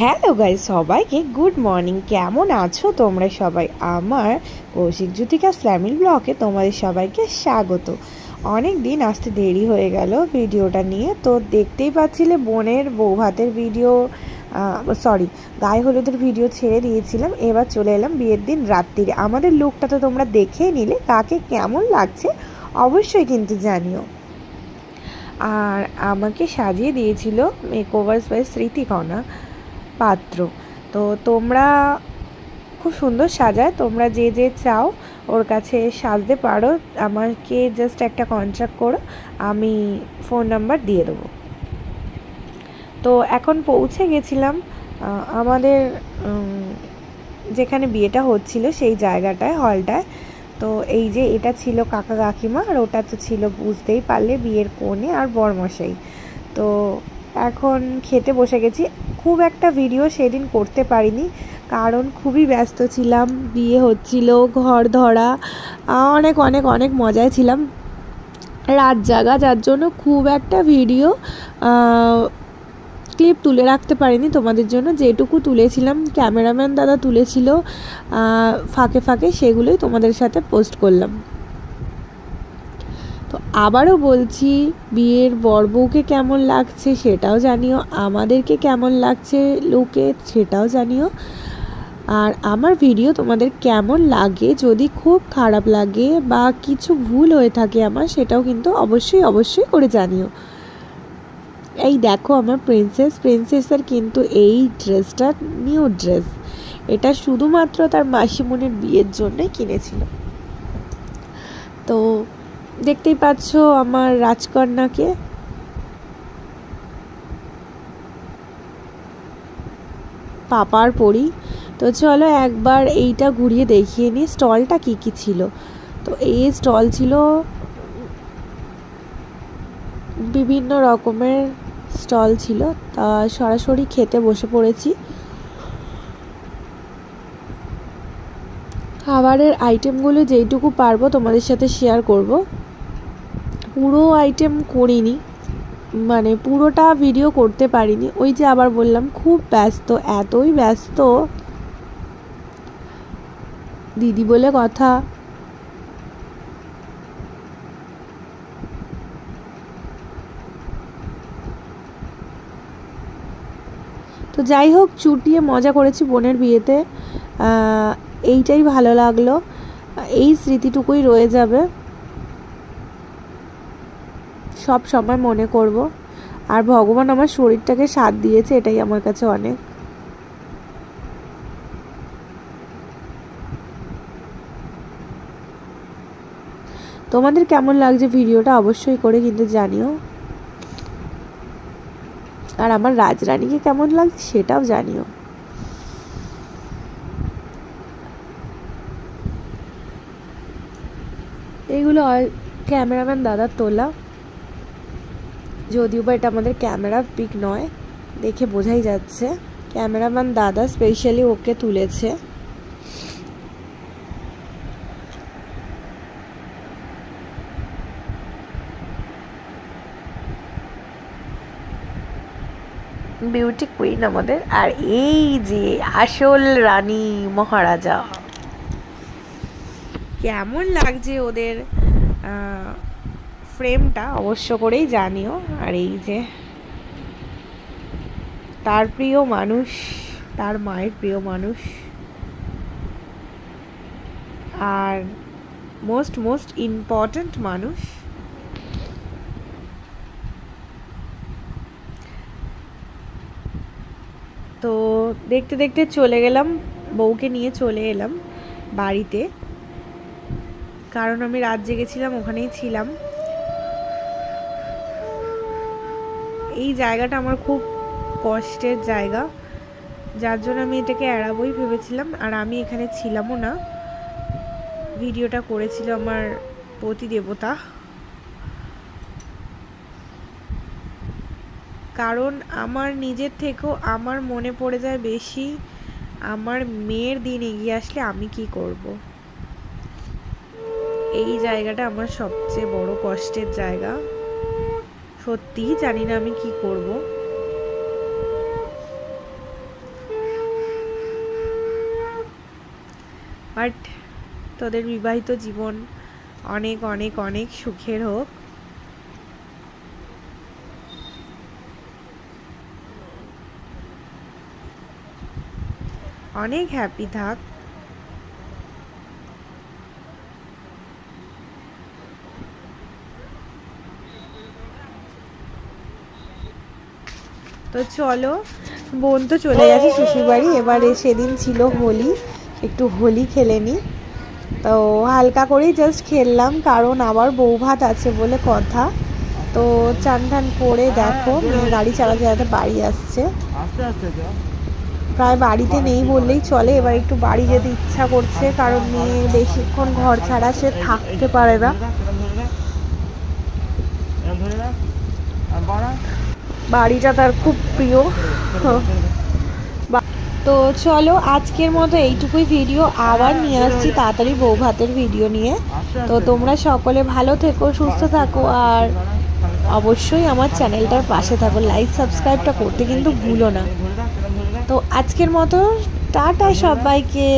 Hello guys, সবাইকে good morning. কেমন আছো তোমরা সবাই? আমার কৌশিক জ্যোতিকা ফ্যামিলি ব্লগে তোমাদের সবাইকে স্বাগত। অনেক দিন আসতে দেরি হয়ে গেল ভিডিওটা নিয়ে। তো দেখতেই পাচ্ছিলে বোনের বউ ভাতের ভিডিও, গায়ে হলুদের ভিডিও ছেড়ে দিয়েছিলাম। এবার চলে এলাম বিয়ের দিন রাত্রিরে। আমাদের লুকটা তো তোমরা দেখেই নিলে, কাকে কেমন লাগছে অবশ্যই কিন্তু জানিও। আর আমাকে সাজিয়ে দিয়েছিল মেকওভার্স বাই স্মৃতিকণা পাত্র। তো তোমরা খুব সুন্দর সাজায়, তোমরা যে যে চাও ওর কাছে সাজতে পারো। আমাকে জাস্ট একটা কন্ট্যাক্ট করো, আমি ফোন নাম্বার দিয়ে দেবো। তো এখন পৌঁছে গেছিলাম আমাদের যেখানে বিয়েটা হচ্ছিল সেই জায়গাটায়, হলটায়। তো এই যে এটা ছিল কাকা কাকিমা, আর ওটা তো ছিল বুঝতেই পারলে বিয়ের কনে আর বরমশাই। তো এখন খেতে বসে গেছি। খুব একটা ভিডিও সেদিন করতে পারিনি, কারণ খুবই ব্যস্ত ছিলাম। বিয়ে হচ্ছিল, ঘর ধরা, অনেক অনেক অনেক মজায় ছিলাম, রাত জাগা, যার জন্য খুব একটা ভিডিও ক্লিপ তুলে রাখতে পারিনি তোমাদের জন্য। যেটুকু তুলেছিলাম ক্যামেরাম্যান দাদা তুলেছিল ফাঁকে ফাঁকে, সেগুলোই তোমাদের সাথে পোস্ট করলাম। তো আবারও বলছি, বিয়ের বরবউকে কেমন লাগছে সেটাও জানিও, আমাদেরকে কেমন লাগছে লুকে সেটাও জানিও। আর আমার ভিডিও তোমাদের কেমন লাগে, যদি খুব খারাপ লাগে বা কিছু ভুল হয়ে থাকে আমার, সেটাও কিন্তু অবশ্যই অবশ্যই করে জানিও। এই দেখো আমার প্রিন্সেসের কিন্তু এই ড্রেসটা নিউ ড্রেস, এটা শুধুমাত্র তার মাসিমণির বিয়ের জন্যই কিনেছিল। তো দেখতেই পাচ্ছ আমার রাজকন্যাকে। পাপার পরি। তো চলো একবার এইটা ঘুরিয়ে দেখিয়ে নিই স্টলটা কি কি ছিল। তো এই স্টল ছিল বিভিন্ন রকমের স্টল ছিল। তা সরাসরি খেতে বসে পড়েছি। খাবারের আইটেমগুলো যেইটুকু পারবো তোমাদের সাথে শেয়ার করব। পুরো আইটেম করিনি, মানে পুরোটা ভিডিও করতে পারিনি। ওই যে আবার বললাম খুব ব্যস্ত, এতই ব্যস্ত দিদি বলে কথা। তো যাই হোক, চুটিয়ে মজা করেছি বোনের বিয়েতে, এইটাই ভালো লাগলো। এই স্মৃতিটুকুই রয়ে যাবে, সব সময় মনে করব। আর ভগবান আমার শরীরটাকে সাথ দিয়েছে, এটাই আমার কাছে অনেক। তোমাদের কেমন লাগছে ভিডিওটা অবশ্যই করে কিন্তু জানিও। আর আমার রাজরানীকে কেমন লাগছে সেটাও জানিও। এইগুলো ক্যামেরাম্যান দাদার তোলা, যদিও বা এটা আমাদের ক্যামেরা পিক নয়, দেখে বোঝাই যাচ্ছে ক্যামেরাম্যান দাদা স্পেশালি ওকে তুলেছে। বিউটি কুইন আমাদের। আর এই যে আসল রানী মহারাজা, কেমন লাগছে ওদের ফ্রেমটা অবশ্য করেই জানিও। আর এই যে তার প্রিয় মানুষ, তার মায়ের প্রিয় মানুষ, আর মোস্ট ইম্পর্ট্যান্ট মানুষ। তো দেখতে দেখতে চলে গেলাম, বউকে নিয়ে চলে এলাম বাড়িতে, কারণ আমি রাত জেগেছিলাম, ওখানেই ছিলাম। এই জায়গাটা আমার খুব কষ্টের জায়গা, যার জন্য আমি এটাকে এড়াবোই ভেবেছিলাম। আর আমি এখানে ছিলামও না, ভিডিওটা করেছিল আমার পতি দেবতা। কারণ আমার নিজের থেকেও আমার মনে পড়ে যায় বেশি আমার মেয়ের দিন এগিয়ে আসলে আমি কি করব। এই জায়গাটা আমার সবচেয়ে বড় কষ্টের জায়গা, সত্যিই জানি না আমি কি করব। বাট তোদের বিবাহিত জীবন অনেক অনেক অনেক সুখের হোক। অনেক হ্যাপি থাক। তো চলো, বোন তো চলে গেছে শ্বশুরবাড়ি। এবারে সেদিন ছিল হোলি, একটু হোলি খেলে নি। তো হালকা করেই জাস্ট খেললাম, কারণ আবার বউ ভাত আছে বলে কথা। তো চান টান করে দেখো মেয়ে গাড়ি চালাতে চালাতে বাড়ি আসছে। প্রায় বাড়িতে নেই বললেই চলে। এবার একটু বাড়ি যেতে ইচ্ছা করছে, কারণ মেয়ে বেশিক্ষণ ঘর ছাড়া সে থাকতে পারে না। বাড়িটা তার খুব প্রিয়। তো চলো, আজকের মতো এইটুকুই ভিডিও। আবার নিয়ে আসছি তাড়াতাড়ি বউ ভাতের ভিডিও নিয়ে। তো তোমরা সকলে ভালো থেকো, সুস্থ থাকো, আর অবশ্যই আমার চ্যানেলটার পাশে থাকো। লাইক সাবস্ক্রাইবটা করতে কিন্তু ভুলো না। তো আজকের মতো টাটা সবাইকে।